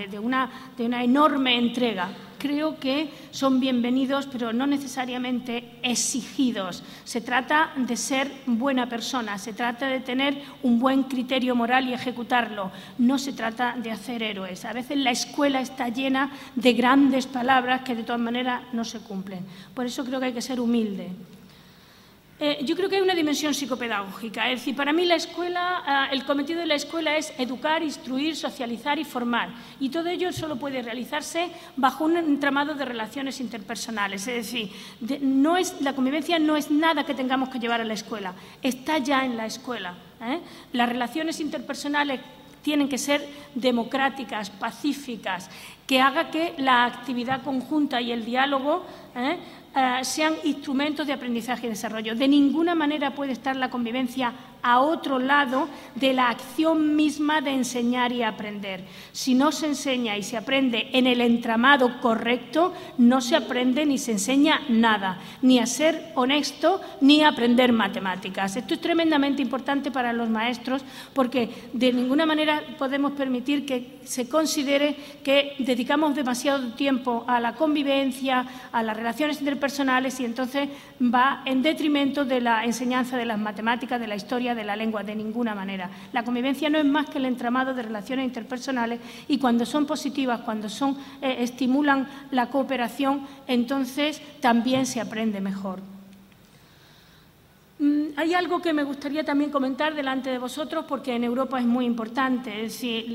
de una enorme entrega. Creo que son bienvenidos, pero no necesariamente exigidos. Se trata de ser buena persona, se trata de tener un buen criterio moral y ejecutarlo. No se trata de hacer héroes. A veces la escuela está llena de grandes palabras que de todas maneras no se cumplen. Por eso creo que hay que ser humilde. Yo creo que hay una dimensión psicopedagógica. Es decir, para mí la escuela, el cometido de la escuela es educar, instruir, socializar y formar. Y todo ello solo puede realizarse bajo un entramado de relaciones interpersonales. Es decir, la convivencia no es nada que tengamos que llevar a la escuela, está ya en la escuela. Las relaciones interpersonales tienen que ser democráticas, pacíficas, que haga que la actividad conjunta y el diálogo sean instrumentos de aprendizaje y desarrollo. De ninguna manera puede estar la convivencia a otro lado de la acción misma de enseñar y aprender. Si no se enseña y se aprende en el entramado correcto, no se aprende ni se enseña nada, ni a ser honesto, ni a aprender matemáticas. Esto es tremendamente importante para los maestros porque de ninguna manera podemos permitir que se considere que dedicamos demasiado tiempo a la convivencia, a las relaciones interpersonales y entonces va en detrimento de la enseñanza de las matemáticas, de la historia, de la lengua, de ninguna manera. La convivencia no es más que el entramado de relaciones interpersonales y cuando son positivas, cuando estimulan la cooperación, entonces también se aprende mejor. Hay algo que me gustaría también comentar delante de vosotros porque en Europa es muy importante. Es decir,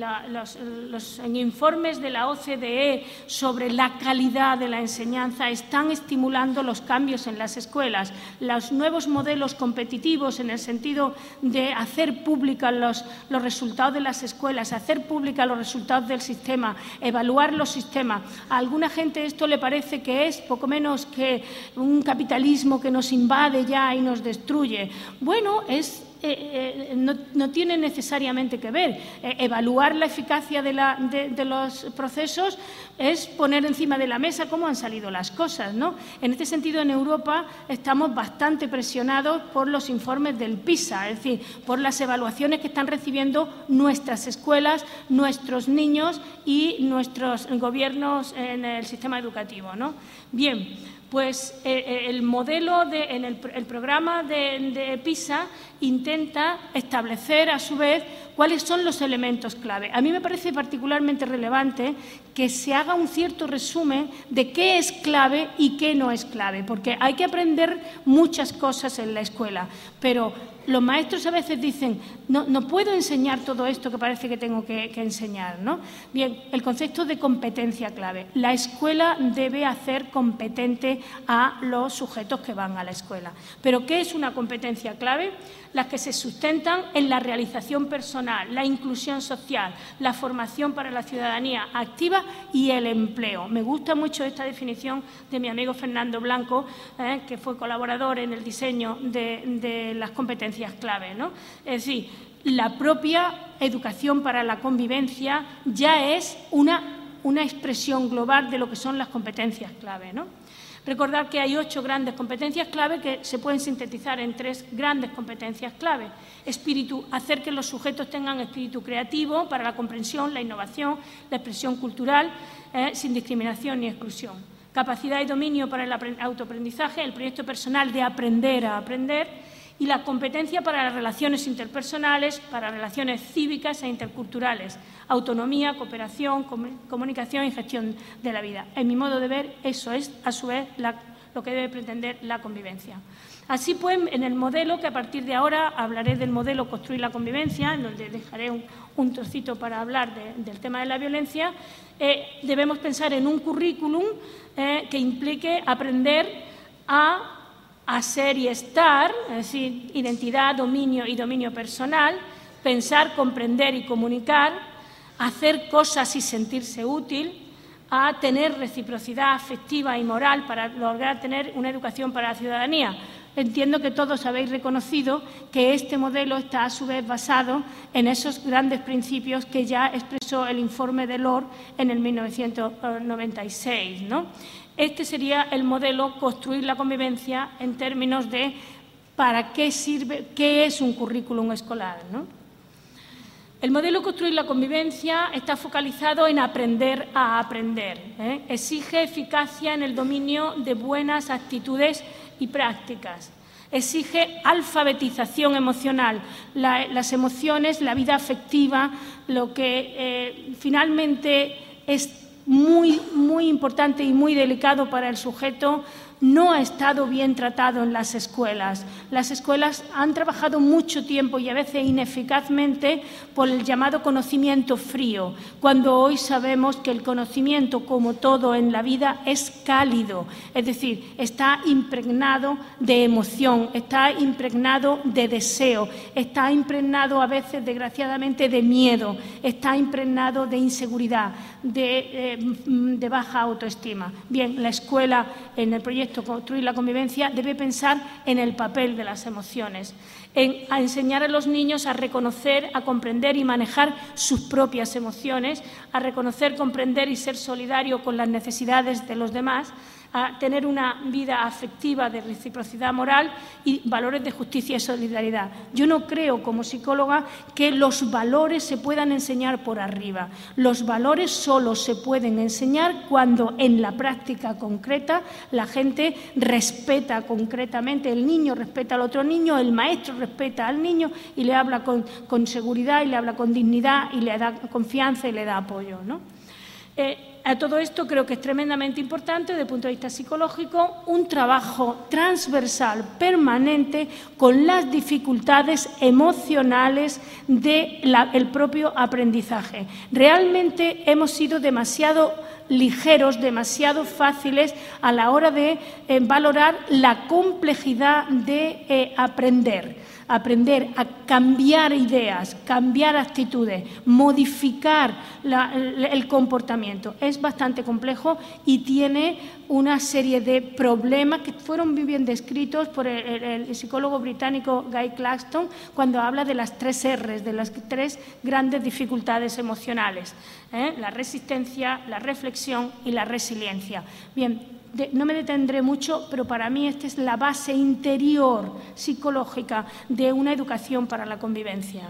los informes de la OCDE sobre la calidad de la enseñanza están estimulando los cambios en las escuelas. Los nuevos modelos competitivos en el sentido de hacer públicos los resultados de las escuelas, hacer públicos los resultados del sistema, evaluar los sistemas. A alguna gente esto le parece que es poco menos que un capitalismo que nos invade ya y nos destruye. Bueno, no tiene necesariamente que ver. Evaluar la eficacia de los procesos es poner encima de la mesa cómo han salido las cosas, ¿no? En este sentido, en Europa estamos bastante presionados por los informes del PISA, es decir, por las evaluaciones que están recibiendo nuestras escuelas, nuestros niños y nuestros gobiernos en el sistema educativo, ¿no? Bien. Pues el modelo, el programa de PISA intenta establecer a su vez cuáles son los elementos clave. A mí me parece particularmente relevante que se haga un cierto resumen de qué es clave y qué no es clave, porque hay que aprender muchas cosas en la escuela, pero los maestros a veces dicen, no puedo enseñar todo esto que parece que tengo que enseñar, ¿no? Bien, el concepto de competencia clave. La escuela debe hacer competente a los sujetos que van a la escuela. ¿Pero qué es una competencia clave? Las que se sustentan en la realización personal, la inclusión social, la formación para la ciudadanía activa y el empleo. Me gusta mucho esta definición de mi amigo Fernando Blanco, que fue colaborador en el diseño de las competencias clave, ¿no? Es decir, la propia educación para la convivencia ya es una expresión global de lo que son las competencias clave, ¿no? Recordad que hay 8 grandes competencias clave que se pueden sintetizar en 3 grandes competencias clave. Hacer que los sujetos tengan espíritu creativo para la comprensión, la innovación, la expresión cultural, sin discriminación ni exclusión. Capacidad y dominio para el autoaprendizaje, el proyecto personal de aprender a aprender y la competencia para las relaciones interpersonales, para relaciones cívicas e interculturales, autonomía, cooperación, comunicación y gestión de la vida. En mi modo de ver, eso es, a su vez, lo que debe pretender la convivencia. Así pues, en el modelo, que a partir de ahora hablaré del modelo Construir la convivencia, en donde dejaré un trocito para hablar del tema de la violencia, debemos pensar en un currículum que implique aprender a ser y estar, es decir, identidad, dominio y dominio personal, pensar, comprender y comunicar, hacer cosas y sentirse útil, a tener reciprocidad afectiva y moral para lograr tener una educación para la ciudadanía. Entiendo que todos habéis reconocido que este modelo está a su vez basado en esos grandes principios que ya expresó el informe de Delors en el 1996, ¿no? Este sería el modelo Construir la convivencia en términos de para qué sirve, qué es un currículum escolar, ¿no? El modelo Construir la Convivencia está focalizado en aprender a aprender. Exige eficacia en el dominio de buenas actitudes y prácticas. Exige alfabetización emocional, las emociones, la vida afectiva, lo que finalmente es muy importante y muy delicado para el sujeto, no ha estado bien tratado en las escuelas. Las escuelas han trabajado mucho tiempo y a veces ineficazmente por el llamado conocimiento frío, cuando hoy sabemos que el conocimiento, como todo en la vida, es cálido, es decir, está impregnado de emoción, está impregnado de deseo, está impregnado a veces, desgraciadamente, de miedo, está impregnado de inseguridad, de baja autoestima. Bien, la escuela, en el proyecto Construir la Convivencia, debe pensar en el papel de las emociones, a enseñar a los niños a reconocer, a comprender y manejar sus propias emociones, a reconocer, comprender y ser solidario con las necesidades de los demás, a tener una vida afectiva de reciprocidad moral y valores de justicia y solidaridad. Yo no creo, como psicóloga, que los valores se puedan enseñar por arriba. Los valores solo se pueden enseñar cuando en la práctica concreta la gente respeta concretamente, el niño respeta al otro niño, el maestro respeta al niño y le habla con seguridad y le habla con dignidad y le da confianza y le da apoyo, ¿no? A todo esto creo que es tremendamente importante, desde el punto de vista psicológico, un trabajo transversal, permanente, con las dificultades emocionales del propio aprendizaje. Realmente hemos sido demasiado ligeros, demasiado fáciles a la hora de valorar la complejidad de aprender a cambiar ideas, cambiar actitudes, modificar el comportamiento. Es bastante complejo y tiene una serie de problemas que fueron muy bien descritos por el psicólogo británico Guy Claxton cuando habla de las 3 R's, de las 3 grandes dificultades emocionales, la resistencia, la reflexión y la resiliencia. Bien, no me detendré mucho, pero para mí esta es la base interior psicológica de una educación para la convivencia.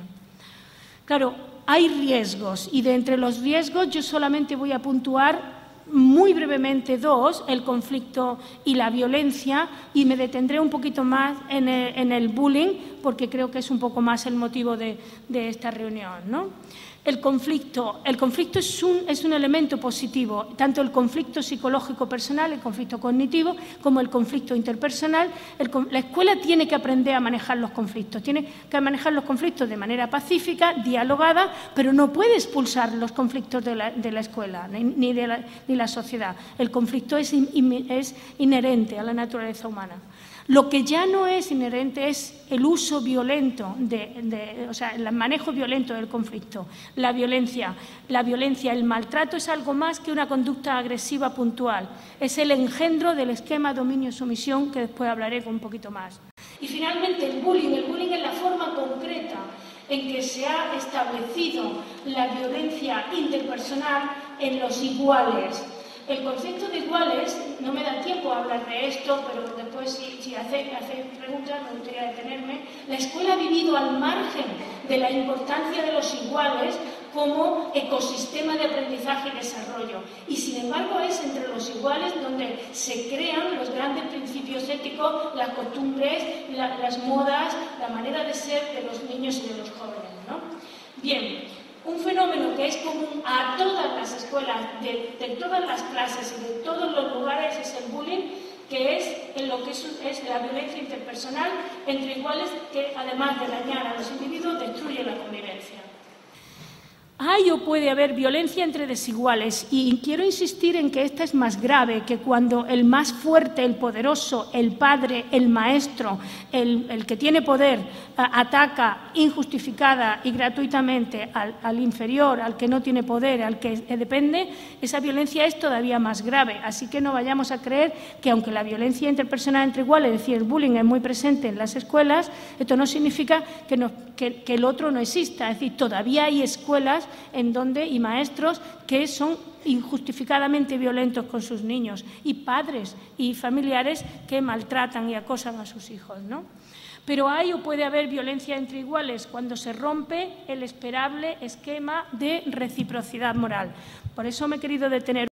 Claro, hay riesgos y de entre los riesgos yo solamente voy a puntuar muy brevemente 2, el conflicto y la violencia, y me detendré un poquito más en el bullying, porque creo que es un poco más el motivo de esta reunión, ¿no? El conflicto es un elemento positivo, tanto el conflicto psicológico personal, el conflicto cognitivo, como el conflicto interpersonal. La escuela tiene que aprender a manejar los conflictos, tiene que manejar los conflictos de manera pacífica, dialogada, pero no puede expulsar los conflictos de la escuela ni de la sociedad. El conflicto es inherente a la naturaleza humana. Lo que ya no es inherente es el uso violento, o sea, el manejo violento del conflicto. La violencia, el maltrato es algo más que una conducta agresiva puntual. Es el engendro del esquema dominio-sumisión, que después hablaré con un poquito más. Y finalmente el bullying. El bullying es la forma concreta en que se ha establecido la violencia interpersonal en los iguales. El concepto de iguales, no me da tiempo a hablar de esto, pero después si hacéis preguntas me gustaría detenerme. La escuela ha vivido al margen de la importancia de los iguales como ecosistema de aprendizaje y desarrollo. Y sin embargo es entre los iguales donde se crean los grandes principios éticos, las costumbres, las modas, la manera de ser de los niños y de los jóvenes, ¿no? Bien. Un fenómeno que es común a todas las escuelas, de todas las clases y de todos los lugares es el bullying, que es lo que es la violencia interpersonal entre iguales que, además de dañar a los individuos, destruye la convivencia. Hay o puede haber violencia entre desiguales y quiero insistir en que esta es más grave, que cuando el más fuerte, el poderoso, el padre, el maestro, el que tiene poder, ataca injustificada y gratuitamente al inferior, al que no tiene poder, al que depende, esa violencia es todavía más grave. Así que no vayamos a creer que aunque la violencia interpersonal entre iguales, es decir, el bullying es muy presente en las escuelas, esto no significa que el otro no exista. Es decir, todavía hay escuelas y maestros que son injustificadamente violentos con sus niños y padres y familiares que maltratan y acosan a sus hijos, ¿no? Pero hay o puede haber violencia entre iguales cuando se rompe el esperable esquema de reciprocidad moral. Por eso me he querido detener